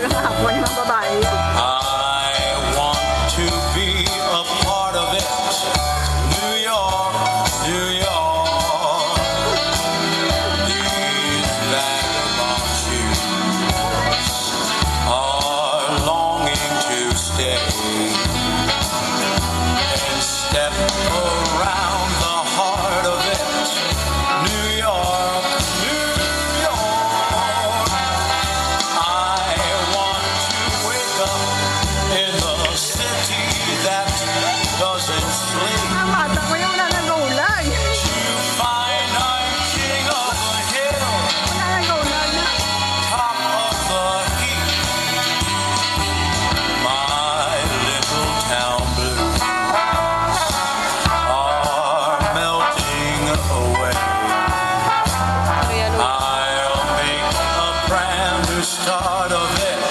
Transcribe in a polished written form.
talagang hapon yung mga babae. I want to be a part of it. New York, New York. These vagabond shoes are longing to stay and step around the heart of it. New York, New York. I want to wake up in the city that doesn't sleep. Ang bata ko yung nanagaulan. To find I'm king of the hill, Nanagaulan. top of the heap. My little town blues are melting away. I'll make a brand new start of it.